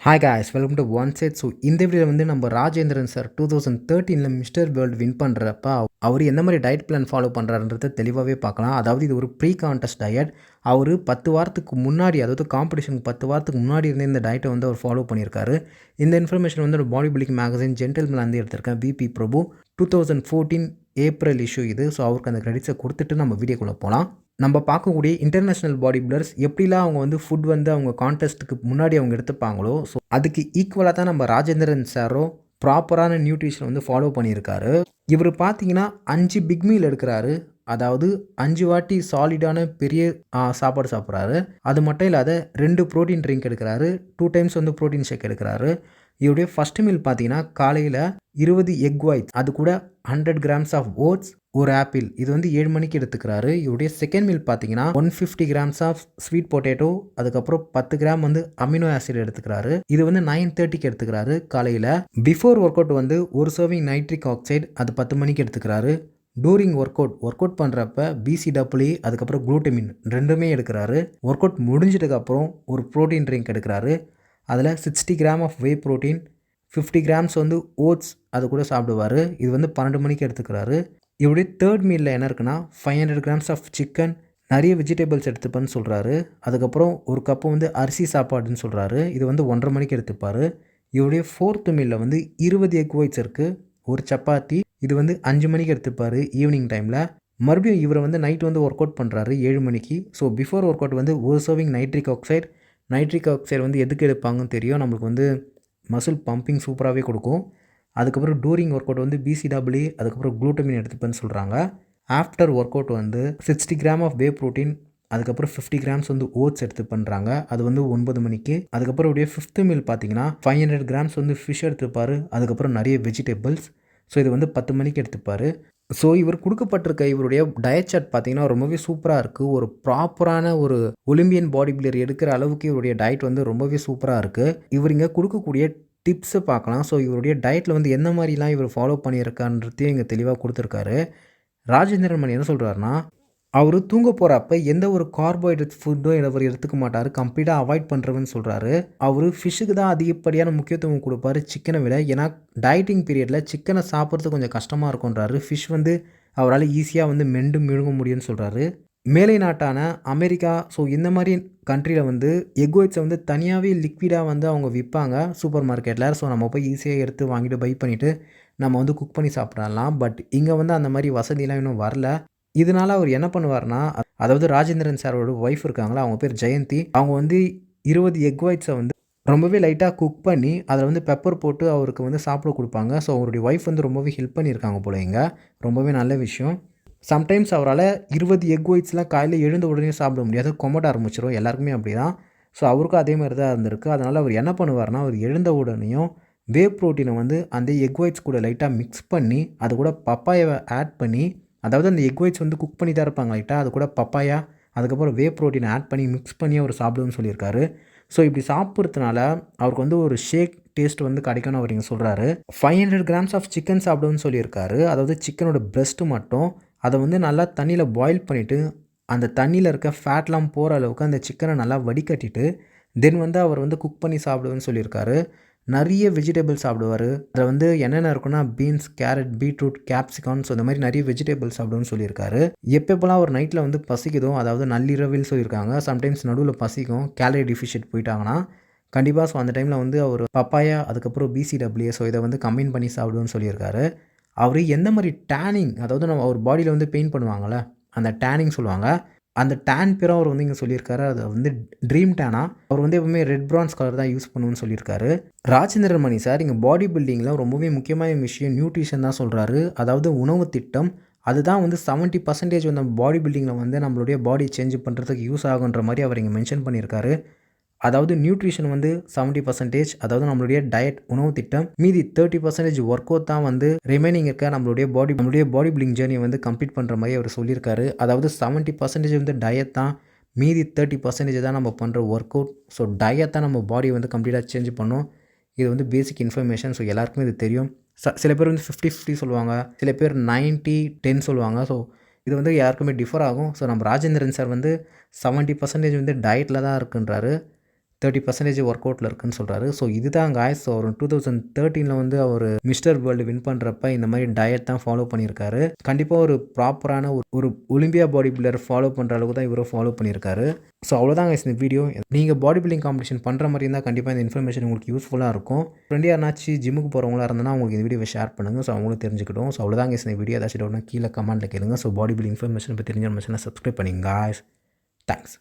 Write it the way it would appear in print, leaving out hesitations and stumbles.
Hi guys welcome to one set. So இந்த வீடியோவில் வந்து நம்ம Rajendran sir 2013 mister world win பண்ணுறப்ப அவர் எந்த மாதிரி டயட் பிளான் ஃபாலோ பண்ணுறாருன்றத தெளிவாகவே பார்க்கலாம். அதாவது இது ஒரு ப்ரீ கான்டெஸ்ட் டயட். அவர் 10 வாரத்துக்கு முன்னாடி, அதாவது காம்படிஷனுக்கு 10 வாரத்துக்கு முன்னாடி இருந்தே இந்த டயட்டை வந்து அவர் ஃபாலோ பண்ணியிருக்காரு. இந்த இன்ஃபர்மேஷன் வந்து பாடி பில்டிங் மேகசின் ஜென்டில்மேன்ல வந்து எடுத்திருக்கேன். பிபி பிரபு 2014 ஏப்ரல் இஷ்யூ இது. ஸோ அவருக்கு அந்த கிரெடிட்ஸை கொடுத்துட்டு நம்ம வீடியோக்குள்ளே போகலாம். நம்ம பார்க்கக்கூடிய இன்டர்நேஷ்னல் பாடி பில்டர்ஸ் எப்படிலாம் அவங்க வந்து ஃபுட் வந்து அவங்க கான்டெஸ்ட்டுக்கு முன்னாடி அவங்க எடுத்துப்பாங்களோ, ஸோ அதுக்கு ஈக்குவலாக தான் நம்ம ராஜேந்திரன் சாரும் ப்ராப்பரான நியூட்ரிஷன் வந்து ஃபாலோ பண்ணியிருக்காரு. இவர் பார்த்தீங்கன்னா 5 பிக் மீல் எடுக்கிறாரு. அதாவது 5 வாட்டி சாலிடான பெரிய சாப்பாடு சாப்பிட்றாரு. அது மட்டும் இல்லாத 2 ப்ரோட்டீன் ட்ரிங்க் எடுக்கிறாரு. 2 டைம்ஸ் வந்து ப்ரோட்டீன் ஷேக் எடுக்கிறாரு. இவருடைய ஃபர்ஸ்ட் மீல் பார்த்தீங்கன்னா காலையில் 20 எக் ஒயிட்ஸ், அது கூட 100 கிராம்ஸ் ஆஃப் ஓட்ஸ், ஒரு ஆப்பிள். இது வந்து 7 மணிக்கு எடுத்துக்கிறாரு. இவருடைய செகண்ட் மீல் பார்த்தீங்கன்னா 150 கிராம்ஸ் ஆஃப் ஸ்வீட் பொட்டேட்டோ, அதுக்கப்புறம் 10 கிராம் வந்து அமினோ ஆசிட் எடுத்துக்கிறாரு. இது வந்து 9:30க்கு எடுத்துக்கிறாரு காலையில். பிஃபோர் ஒர்க் அவுட் வந்து ஒரு சர்விங் நைட்ரிக் ஆக்சைடு, அது 10 மணிக்கு எடுத்துக்கிறாரு. டூரிங் ஒர்க் அவுட் பண்ணுறப்ப பிசிடபிள்யூ, அதுக்கப்புறம் குளூட்டமின் ரெண்டுமே எடுக்கிறாரு. ஒர்க் அவுட் முடிஞ்சதுக்கப்புறம் ஒரு ப்ரோட்டீன் ட்ரிங்க் எடுக்கிறாரு. அதில் 60 gram of whey protein, 50 grams வந்து ஓட்ஸ், அது கூட சாப்பிடுவார். இது வந்து 12 மணிக்கு எடுத்துக்கிறாரு. இவருடைய தேர்ட் மீலில் என்ன இருக்குன்னா 500 கிராம்ஸ் ஆஃப் சிக்கன், நிறைய வெஜிடபிள்ஸ் எடுத்துப்பேன்னு சொல்கிறாரு. அதுக்கப்புறம் ஒரு கப்பு வந்து அரிசி சாப்பாடுன்னு சொல்கிறாரு. இது வந்து 1:30 மணிக்கு எடுத்துப்பார். இவருடைய ஃபோர்த்து மீலில் வந்து 20 எக் ஒயிட்ஸ் இருக்குது, ஒரு சப்பாத்தி. இது வந்து 5 மணிக்கு எடுத்துப்பார் ஈவினிங் டைமில். மறுபடியும் இவரை வந்து நைட் வந்து ஒர்க் அவுட் பண்ணுறாரு 7 மணிக்கு. ஸோ பிஃபோர் ஒர்க் அவுட் வந்து ஒரு சர்விங் நைட்ரிக் ஆக்சைடு வந்து எதுக்கு எடுப்பாங்கன்னு தெரியும், நம்மளுக்கு வந்து மசில் பம்பிங் சூப்பராகவே கொடுக்கும். அதுக்கப்புறம் டூரிங் ஒர்க் அவுட் வந்து பிசிடபிள்யூ, அதுக்கப்புறம் குளூட்டமின் எடுத்துப்பேன்னு சொல்கிறாங்க. ஆஃப்டர் ஒர்க் அவுட் வந்து 60 கிராம் ஆஃப் வே ப்ரோட்டீன், அதுக்கப்புறம் 50 கிராம்ஸ் வந்து ஓட்ஸ் எடுத்து பண்ணுறாங்க. அது வந்து 9 மணிக்கு. அதுக்கப்புறம் உடைய ஃபிஃப்த்து மீல் பார்த்தீங்கன்னா 500 கிராம்ஸ் வந்து ஃபிஷ் எடுத்துப்பார். அதுக்கப்புறம் நிறைய வெஜிடபிள்ஸ். ஸோ இது வந்து 10 மணிக்கு எடுத்துப்பார். ஸோ இவர் கொடுக்கப்பட்டிருக்க இவருடைய டயட் சார்ட் பார்த்தீங்கன்னா ரொம்பவே சூப்பராக இருக்குது. ஒரு ப்ராப்பரான ஒரு ஒலிம்பியன் பாடி பில்டர் எடுக்கிற அளவுக்கு இவருடைய டயட் வந்து ரொம்பவே சூப்பராக இருக்குது. இவர் இங்கே கொடுக்கக்கூடிய டிப்ஸை பார்க்கலாம். ஸோ இவருடைய டயட்டில் வந்து என்ன மாதிரிலாம் இவர் ஃபாலோ பண்ணியிருக்கான்றதையும் இங்கே தெளிவாக கொடுத்துருக்காரு. ராஜேந்திரன் மணி என்ன சொல்கிறாருன்னா, அவர் தூங்க போகிறப்ப எந்த ஒரு கார்போஹைட்ரேட் ஃபுட்டும் அவர் எடுத்துக்க மாட்டார், கம்ப்ளீட்டாக அவாய்ட் பண்ணுறவன்னு சொல்கிறாரு. அவர் ஃபிஷ்ஷுக்கு தான் அதிகப்படியான முக்கியத்துவம் கொடுப்பாரு சிக்கனை விட. ஏன்னா டயட்டிங் பீரியடில் சிக்கனை சாப்பிட்றது கொஞ்சம் கஷ்டமாக இருக்குன்றாரு. ஃபிஷ் வந்து அவரால் ஈஸியாக வந்து மெண்டு முழுங்க முடியும்னு சொல்கிறாரு. மேலை நாட்டான அமெரிக்கா, ஸோ இந்த மாதிரி கண்ட்ரியில் வந்து எக் ஒயிட்ஸை வந்து தனியாகவே லிக்விடாக வந்து அவங்க விற்பாங்க சூப்பர் மார்க்கெட்டில். ஸோ நம்ம போய் ஈஸியாக எடுத்து வாங்கிட்டு பை பண்ணிவிட்டு நம்ம வந்து குக் பண்ணி சாப்பிடலாம். பட் இங்கே வந்து அந்த மாதிரி வசதிலாம் இன்னும் வரல. இதனால் அவர் என்ன பண்ணுவார்னா, அதாவது ராஜேந்திரன் சாரோட ஒய்ஃப் இருக்காங்களா, அவங்க பேர் ஜெயந்தி. அவங்க வந்து 20 எக் ஒயிட்ஸை வந்து ரொம்பவே லைட்டாக குக் பண்ணி அதில் வந்து பெப்பர் போட்டு அவருக்கு வந்து சாப்பிட கொடுப்பாங்க. ஸோ அவருடைய ஒய்ஃப் வந்து ரொம்பவே ஹெல்ப் பண்ணியிருக்காங்க போல. இங்கே ரொம்பவே நல்ல விஷயம். சம்டைம்ஸ் அவரால் 20 எக் ஒயிட்ஸ்லாம் காலையில் எழுந்த உடனே சாப்பிட முடியாது, கொமட்ட ஆரம்பிச்சிடும். எல்லாருக்குமே அப்படி தான். ஸோ அவருக்கும் அதே மாதிரி தான் இருந்திருக்கு. அதனால் அவர் என்ன பண்ணுவார்னா, அவர் எழுந்த உடனேயும் வே ப்ரோட்டீனை வந்து அந்த எக் ஒயிட்ஸ் கூட லைட்டாக மிக்ஸ் பண்ணி, அது கூட பப்பாயாவை ஆட் பண்ணி, அதாவது அந்த எக் ஒயிட்ஸ் வந்து குக் பண்ணி தான் இருப்பாங்க லைட்டாக, அது கூட பப்பாயா, அதுக்கப்புறம் வே ப்ரோட்டீனை ஆட் பண்ணி மிக்ஸ் பண்ணி அவர் சாப்பிடுன்னு சொல்லியிருக்காரு. ஸோ இப்படி சாப்பிட்றதுனால அவருக்கு வந்து ஒரு ஷேக் டேஸ்ட் வந்து கிடைக்கும்னு அவர் இங்கே சொல்கிறாரு. 500 கிராம்ஸ் ஆஃப் சிக்கன் சாப்பிடுன்னு சொல்லியிருக்காரு. அதாவது சிக்கனோட பிரெஸ்ட்டு மட்டும் அதை வந்து நல்லா தண்ணியில் பாயில் பண்ணிவிட்டு, அந்த தண்ணியில் இருக்க ஃபேட்லாம் போகிற அளவுக்கு அந்த சிக்கனை நல்லா வடிகட்டிட்டு தென் வந்து அவர் வந்து குக் பண்ணி சாப்பிடுவேன்னு சொல்லியிருக்காரு. நிறைய வெஜிடபிள் சாப்பிடுவார். அதில் வந்து என்னென்ன இருக்குன்னா பீன்ஸ், கேரட், பீட்ரூட், கேப்சிகான், ஸோ இந்த மாதிரி நிறைய வெஜிடபிள் சாப்பிடுவேன்னு சொல்லியிருக்காரு. எப்பப்போலாம் ஒரு நைட்டில் வந்து பசிக்குதோ, அதாவது நள்ளிரவில் சொல்லியிருக்காங்க, சம்டைம்ஸ் நடுவில் பசிக்கும் கேலரி டிஃபிஷியன்ட் போயிட்டாங்கன்னா கண்டிப்பாக. ஸோ அந்த டைமில் வந்து அவர் பப்பாயா, அதுக்கப்புறம் பிசிடபிள்யூ, ஸோ இதை வந்து கம்பைன் பண்ணி சாப்பிடுவேன்னு சொல்லியிருக்காரு. அவர் எந்த மாதிரி டேனிங், அதாவது நம்ம அவர் பாடியில் வந்து பெயிண்ட் பண்ணுவாங்கள்ல, அந்த டேனிங் சொல்லுவாங்க, அந்த டேன் பேரும் அவர் வந்து இங்கே சொல்லியிருக்காரு. அது வந்து ட்ரீம் டேனா. அவர் வந்து எப்பவுமே ரெட் பிரான்ஸ் கலர் தான் யூஸ் பண்ணுவேன்னு சொல்லியிருக்காரு. ராஜேந்திரன் மணி சார் இங்கே பாடி பில்டிங்கில் ரொம்பவே முக்கியமான விஷயம் நியூட்ரிஷன் தான் சொல்கிறாரு. அதாவது உணவு திட்டம், அதுதான் வந்து 70% வந்து பாடி பில்டிங்கில் வந்து நம்மளுடைய பாடி சேஞ்ச் பண்ணுறதுக்கு யூஸ் ஆகுன்ற மாதிரி அவர் இங்கே மென்ஷன் பண்ணியிருக்காரு. அதாவது நியூட்ரிஷன் வந்து 70%, அதாவது நம்மளுடைய டயட் உணவு திட்டம், மீதி 30% ஒர்க் அவுட் தான் வந்து ரிமைனிங் இருக்க நம்மளுடைய பாடி பில்டிங் ஜேர்னியை வந்து கம்ப்ளீட் பண்ணுற மாதிரி அவர் சொல்லியிருக்காரு. அதாவது 70% வந்து டயட் தான், மீதி 30% தான் நம்ம பண்ணுற ஒர்க் அவுட். ஸோ டயட் தான் நம்ம பாடியை வந்து கம்ப்ளீட்டாக சேஞ்ச் பண்ணும். இது வந்து பேசிக் இன்ஃபர்மேஷன். ஸோ எல்லாருக்குமே இது தெரியும். சில பேர் வந்து 50-50 சொல்லுவாங்க, சில பேர் 90-10 சொல்லுவாங்க. ஸோ இது வந்து யாருக்குமே டிஃபர் ஆகும். ஸோ நம்ம ராஜேந்திரன் சார் வந்து 70% வந்து டயட்டில் தான் இருக்குன்றாரு, 30% ஒர்க் அவுட்டில் இருக்குன்னு சொல்கிறாரு. ஸோ இதுதான் காய்ஸ். ஸோ அவர் 2013 வந்து அவர் மிஸ்டர் வேர்ல்டு வின் பண்ணுறப்ப இந்த மாதிரி டயட் தான் ஃபாலோ பண்ணியிருக்காரு. கண்டிப்பாக ஒரு ப்ராப்பரான ஒரு ஒலிம்பியா பாடி பில்டர் ஃபாலோ பண்ணுற அளவுக்கு தான் இவரும் ஃபாலோ பண்ணியிருக்காரு. ஸோ அவ்வளோதான் guys இந்த வீடியோ. நீங்கள் பாடி பில்டிங் காம்படிஷன் பண்ணுற மாதிரி இருந்தால் கண்டிப்பாக இந்த இன்ஃபர்மேஷன் உங்களுக்கு யூஸ்ஃபுல்லாக இருக்கும். ஃப்ரெண்ட் யாருனாச்சும் ஜிம்முக்கு போகிறவங்களா இருந்தனா உங்களுக்கு இந்த வீடியோவை ஷேர் பண்ணுங்கள். ஸோ அவங்களும் தெரிஞ்சுக்கிட்டோம். ஸோ அவ்வளோதான் guys இந்த வீடியோ. ஏதாச்சும் டவுட்னா கீழே கமெண்ட்டில் கேளுங்க. ஸோ பாடி பில்டிங் இன்ஃபர்மேஷன் பற்றி தெரிஞ்ச சப்ஸ்கிரைப் பண்ணிங்க guys. தேங்க்ஸ்.